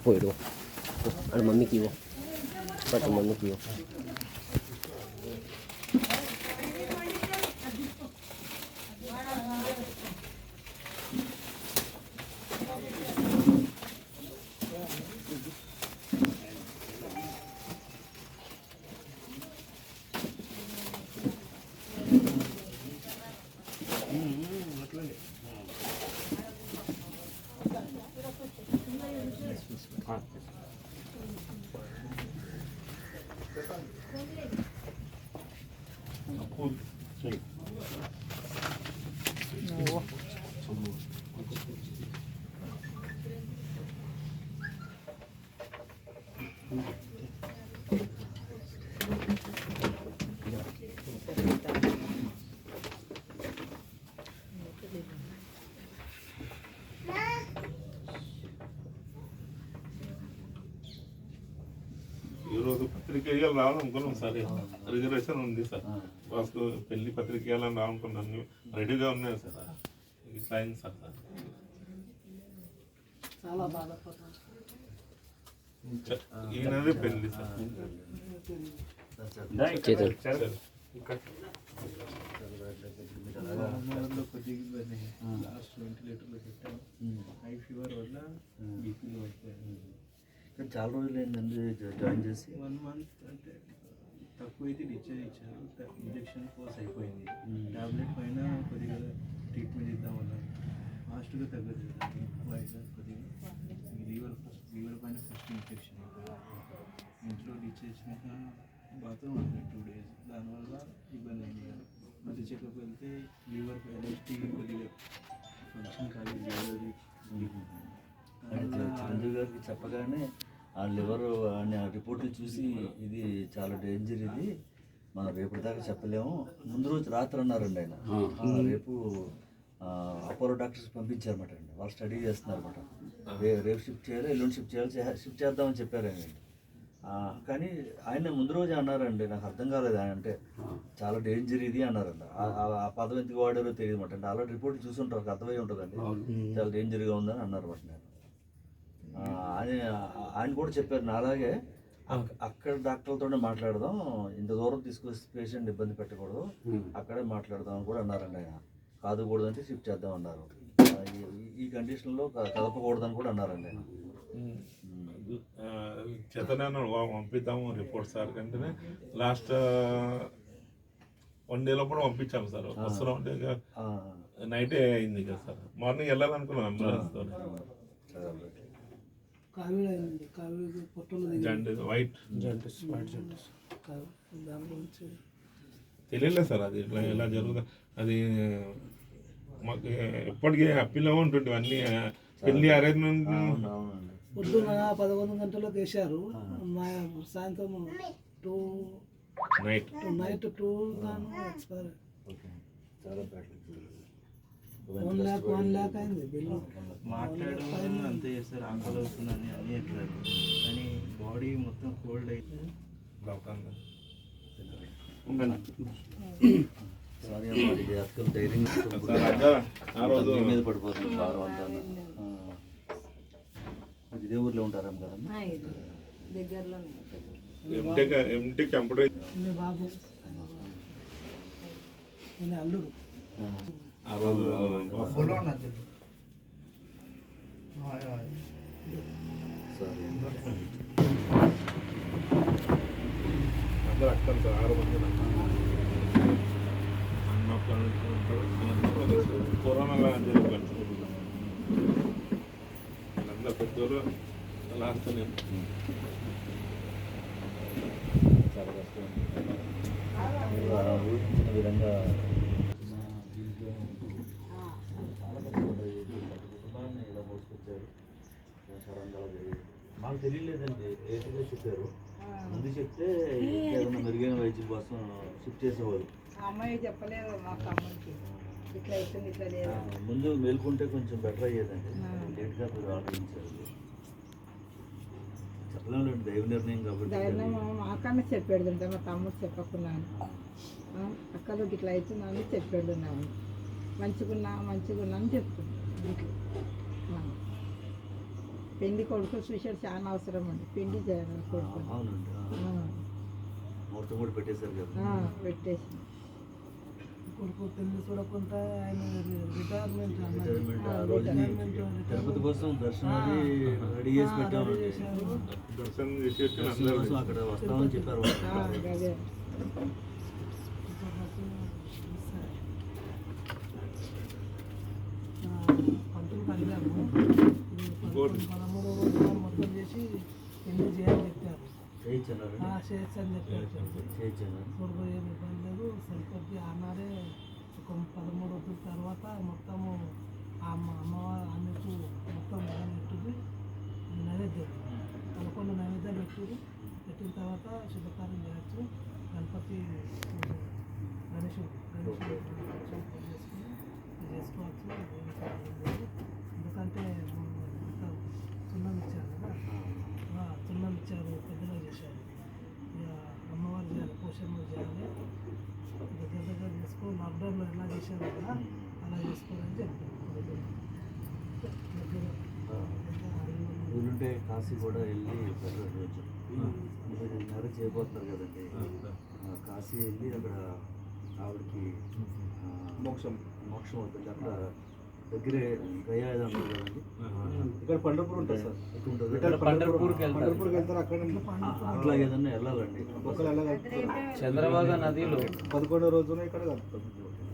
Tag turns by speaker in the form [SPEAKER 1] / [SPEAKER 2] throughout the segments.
[SPEAKER 1] పోయిడు అది మమ్మీకి ఇవ్వు పట్టు మమ్మీకి ఇవ్వు
[SPEAKER 2] ఈరోజు పత్రిక వేయాలి రావాలనుకున్నాం సార్, రిజర్వేషన్ ఉంది సార్, వాసు పెళ్లి పత్రిక వేయాలని రావాలనుకున్నాను, రెడీగా ఉన్నాయి సార్, ఇట్లా అయింది సార్.
[SPEAKER 3] చాలా బాధపడుతున్నాను.
[SPEAKER 2] ఈయనదే పెళ్లి సార్.
[SPEAKER 4] లాస్ట్ వెంటిలేటర్లో పెట్టాము. హై ఫీవర్ వల్ల బీపీలో అయిపోయాను.
[SPEAKER 5] చాలా రోజులు ఏంటండి జాయిన్ చేసి
[SPEAKER 4] 1 month అంటే తక్కువైతే డిశ్చార్జ్ ఇచ్చారు. ఇంజక్షన్ కోర్స్ అయిపోయింది. టాబ్లెట్ పైన కొద్దిగా ట్రీట్మెంట్ ఇద్దామన్నారు. ఫాస్ట్గా తగ్గదు వైజాగ్ కొద్దిగా లీవర్ పైన ఫస్ట్ ఇన్ఫెక్షన్ ఇంట్లో డిశ్చార్జ్ చేసినాక బాత్రూమ్ ఉంది 2 days. దానివల్ల ఇబ్బంది అయింది. మళ్ళీ చెకప్ వెళ్తే లీవర్ ఎలర్జీ కొద్దిగా ఫంక్షన్ కాలేదు.
[SPEAKER 5] చిరంజీవి గారికి చెప్పగానే ఆ లివర్ రిపోర్ట్లు చూసి ఇది చాలా డేంజర్, ఇది మనం రేపు దాకా చెప్పలేము, ముందు రోజు రాత్రి అన్నారండి ఆయన. రేపు అపోలో డాక్టర్స్ పంపించారన్నమాట అండి, వాళ్ళు స్టడీ చేస్తున్నారన్నమాట. రేపు షిఫ్ట్ చేయాలి, ఎల్లుండి షిఫ్ట్ చేద్దామని చెప్పారు ఆయన. కానీ ఆయన ముందు రోజే అన్నారండి, నాకు అర్థం కాలేదు ఆయన అంటే చాలా డేంజర్ ఇది అన్నారండి. ఆ పదం ఎందుకు వాడారో తెలియదు అనమాట. అంటే ఆల్రెడీ రిపోర్ట్ చూసుంటారు, అర్థమై ఉంటుందండి చాలా డేంజర్గా ఉందని అన్నారు అనమాట. నేను ఆయన కూడా చెప్పారు నా అలాగే అక్కడ డాక్టర్లతోనే మాట్లాడదాం, ఇంత దూరం తీసుకొచ్చి పేషెంట్ ఇబ్బంది పెట్టకూడదు, అక్కడే మాట్లాడదాం అని కూడా అన్నారండి. ఆయన కాదుకూడదు అంటే షిఫ్ట్ చేద్దాం అన్నారు. ఈ కండిషన్లో కదపకూడదని కూడా అన్నారండి ఆయన.
[SPEAKER 2] చేతనాన్ని పంపిద్దాము రిపోర్ట్ సార్ కంటేనే లాస్ట్ 1 day లోపల పంపించాము సార్. వస్తున్నా ఉంటే నైటే అయింది కదా సార్, మార్నింగ్ వెళ్ళాలనుకున్నాం అంబులెన్స్తో. వైట్ తెలియలేదు సార్ అది ఇట్లా ఎలా జరుగుతుంది. అది మాకు ఎప్పటికీ అప్పీలో ఉంటుంది అన్నీ పెళ్లి అరేంజ్మెంట్.
[SPEAKER 3] పొద్దున 11 గంటలకు వేశారు, సాయంత్రం 2 నైట్ 2 ఎక్స్పైర్. 1 lakh అయింది బిల్లు.
[SPEAKER 4] మాట్లాడడం అంతే చేస్తారు, ఆంకలు అవుతుందని అన్నీ ఎట్లేదు, కానీ బాడీ మొత్తం కోల్డ్ అయితే
[SPEAKER 5] మీద పడిపోతుంది భారం అంతా. ఇదే ఊర్లో ఉంటారేమో కదమ్మా?
[SPEAKER 2] ఎంటీ కంప్యూటర్
[SPEAKER 3] బాబు అల్లుడు
[SPEAKER 2] అందరూ అక్కడ సార్ 6 మంది కరోనా జరుగుతుంది. అందరూ పెద్దోళ్ళు లాస్ట్
[SPEAKER 5] చాలా కష్టం ఊహించిన విధంగా. చాలా కష్టపడ్డారు, కుటుంబాన్ని ఇలా మోసుకొచ్చారు. మాకు తెలియలేదండి, రేటుగా చెప్పారు. ముందు చెప్తే ఏదైనా మెరుగైన వైద్యం కోసం షిఫ్ట్ చేసేవాళ్ళు.
[SPEAKER 6] అమ్మాయి చెప్పలేదు మాకు, అమ్మాయికి ఇట్లా అవుతుంది ఇట్లా లేదు.
[SPEAKER 5] ముందు మేల్కుంటే కొంచెం బెటర్ అయ్యేదండి, లేట్గా మీరు ఆలోచించారు. చెప్పలేము, దైవ నిర్ణయం కాబట్టి.
[SPEAKER 6] మాకన్నా చెప్పాడు అంటే మా తమ్ముడు చెప్పకున్నాను, అక్కలు ఇట్లా అవుతున్నాను చెప్పాడు. మంచిగున్నా అని చెప్తున్నాను. పెళ్లి కొడుకు చూసాడు చాలా అవసరం అండి పెళ్లి చేయాలి కొడుకు
[SPEAKER 5] అవునండి ముహూర్తం కూడా పెట్టేశారు కదా.
[SPEAKER 6] పెట్టేసి
[SPEAKER 3] కొడుకు పెళ్లి చూడకుండా ఆయన రిటైర్మెంట్
[SPEAKER 5] రిటైర్మెంట్ ఆ రోజు తిరుపతి కోసం దర్శనాన్ని రెడీ చేసి పెట్టామండి.
[SPEAKER 2] దర్శనం చేసేసి
[SPEAKER 5] దర్శనం కోసం అక్కడ వస్తామని చెప్పారు వాళ్ళు.
[SPEAKER 6] అదే
[SPEAKER 3] పంతులు కలిగాము 13 రోజులు మొత్తం చేసి పెళ్లి చేయాలని చెప్పారు.
[SPEAKER 5] చేయించారు
[SPEAKER 3] చేయొచ్చు అని చెప్పారు.
[SPEAKER 5] చేయించాను.
[SPEAKER 3] కొడుకు ఏమి ఇబ్బంది లేదు సరికొద్ది అన్నారే ఒక 13 రోజుల తర్వాత మొత్తము అమ్మవారు ఆమెకు మొత్తం పెట్టింది నైవేద్యం 11 నైవేద్యాలు పెట్టిన తర్వాత శుభకార్యం చేయొచ్చు. గణపతి గణేశుడు చేసుకోవచ్చు. ఎందుకంటే సున్నం ఇచ్చారు కదా, సున్నం ఇచ్చారు, పెద్దగా చేశారు. ఇక అమ్మవారు చేయాలి, పోషణ చేయాలి, దగ్గర చేసుకో. లాక్డౌన్లో ఎలా చేశారు కదా అలా చేసుకోవాలని చెప్తాను.
[SPEAKER 5] వీలుంటే కాశీ కూడా వెళ్ళి బెటర్ రోజు మీరు మ్యారేజ్ చేయబోతున్నారు కదండి. కాశీ వెళ్ళి అక్కడ ఆవిడకి మోక్షం అవుతుంది. అక్కడ దగ్గరే గయా ఏదో ఉంటుంది కదండి.
[SPEAKER 4] ఇక్కడ పండర్పూర్ ఉంటుంది సార్.
[SPEAKER 5] ఉంటుంది
[SPEAKER 4] పండర్పూర్కి వెళ్తారు. అక్కడ
[SPEAKER 5] అట్లా ఏదన్నా వెళ్ళాలండి.
[SPEAKER 4] ఒక్కొక్కరు వెళ్ళగలుగుతారు.
[SPEAKER 1] చంద్రబాగా నదిలో
[SPEAKER 4] 11వ రోజున ఇక్కడ కలుపుతారు.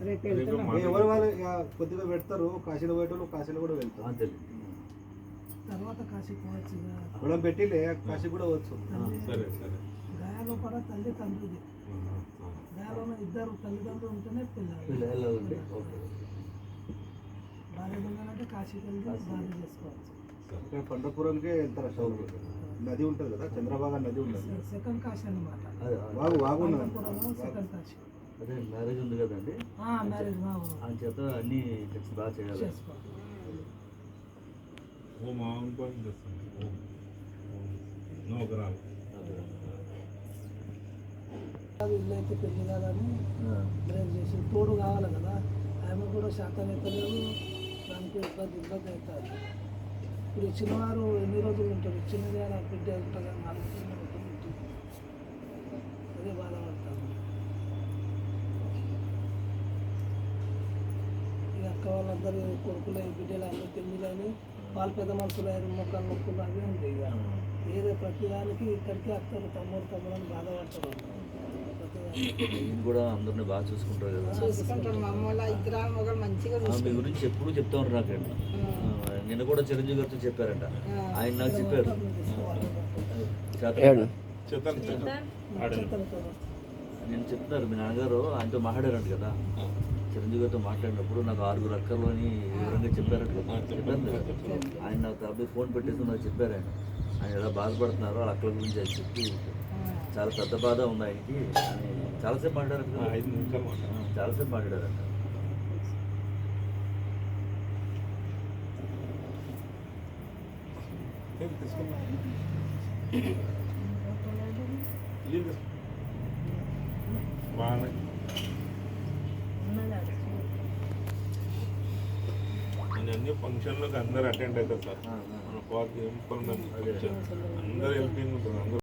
[SPEAKER 6] రేపు వెళ్తున్నాం.
[SPEAKER 4] ఎవరు వాళ్ళు ఇక కొద్దిగా పెడతారు. కాశీలో పోయేటోళ్ళు కాశీలో కూడా వెళ్తారు.
[SPEAKER 5] అంతే.
[SPEAKER 3] తర్వాత కాశీ పోవచ్చు.
[SPEAKER 4] మనం పెట్టిలే కాశీ కూడా వచ్చు.
[SPEAKER 2] సరే సరే.
[SPEAKER 3] గయాలో కూడా తండ్రిది గయాలో ఇద్దరు తల్లిదండ్రులు ఉంటేనే పిల్లలు
[SPEAKER 5] వెళ్ళాలండి. ఓకే.
[SPEAKER 3] భార్య పిల్లలంటే కాశీకి వెళ్ళి భార్య చేసుకోవచ్చు.
[SPEAKER 4] ఇక్కడ పండర్పురానికి వెళ్తారు. అసలు నది ఉంటుంది కదా, చంద్రబాగా నది ఉంటుంది.
[SPEAKER 3] సెకండ్ కాశీ అన్నమాట.
[SPEAKER 4] వాగు
[SPEAKER 3] సెకండ్ కాశీ.
[SPEAKER 5] అదే మ్యారేజ్ ఉంది కదండి.
[SPEAKER 3] మ్యారేజ్
[SPEAKER 5] అని చేత అన్నీ బాగా చేయాలి.
[SPEAKER 3] చేసుకోవాలి.
[SPEAKER 2] ఓ మామూలు పని చేస్తాను. నోకరాలు
[SPEAKER 3] ఇల్లు అయితే పెళ్లి కాదని బ్రేక్ చేసి తోడు కావాలి కదా, ఆమె కూడా శాతం ఎక్కలేదు. దానికి ఇబ్బంది అవుతుంది. ఇప్పుడు ఇచ్చినవారు ఎన్ని రోజులు ఉంటారు? ఇచ్చినది అలా బిడ్డ ఉంటుంది అని ఆలోచన ఉంటుంది. అదే బాధపడతాను. ఈ అక్క వాళ్ళందరూ కొడుకులు బిడ్డలు అందరూ పెళ్ళిళ్ళని వాళ్ళు పెద్ద మనుషులు అయ్యారు, మొక్కలు నొక్కులు అవి ఉంది. ఇక ఏదో ప్రతిదానికి ఇక్కడికి వస్తారు. తమ్ముడు అని బాధపడతారు.
[SPEAKER 5] నేను కూడా అందరిని బాగా చూసుకుంటారు కదా.
[SPEAKER 6] చూసుకుంటాం. మా అమ్మ వాళ్ళ ఇద్దరు మొగలు మంచిగా
[SPEAKER 5] మీ గురించి ఎప్పుడు చెప్తా ఉంటారు నాకండి. నిన్న కూడా చిరంజీవి గారితో చెప్పారంట. ఆయన నాకు చెప్పారు. నేను చెప్తున్నారు మీ నాన్నగారు ఆయనతో మాట్లాడారంట కదా. చిరంజీవి గారితో మాట్లాడినప్పుడు నాకు 6 అక్కర్లు అని వివరంగా చెప్పారంట కదా. చెప్పారు కదా. ఆయన నాకు అబ్బాయి ఫోన్ పెట్టేసి నాకు చెప్పారు. ఆయన ఎలా బాధపడుతున్నారో వాళ్ళ అక్కల గురించి అని చెప్పి చాలా పెద్ద బాధ ఉంది ఆయనకి అని చాలాసేపు మాట్లాడారు కదా.
[SPEAKER 2] 5 నిమిషాలు
[SPEAKER 5] చాలాసేపు మాట్లాడారంట.
[SPEAKER 2] బాగా అన్ని ఫంక్షన్లకు అందరు అటెండ్ అవుతారు సార్. మన పార్టీ ఏం పనులు అందరూ హెల్పింగ్ ఉంటారు. అందరూ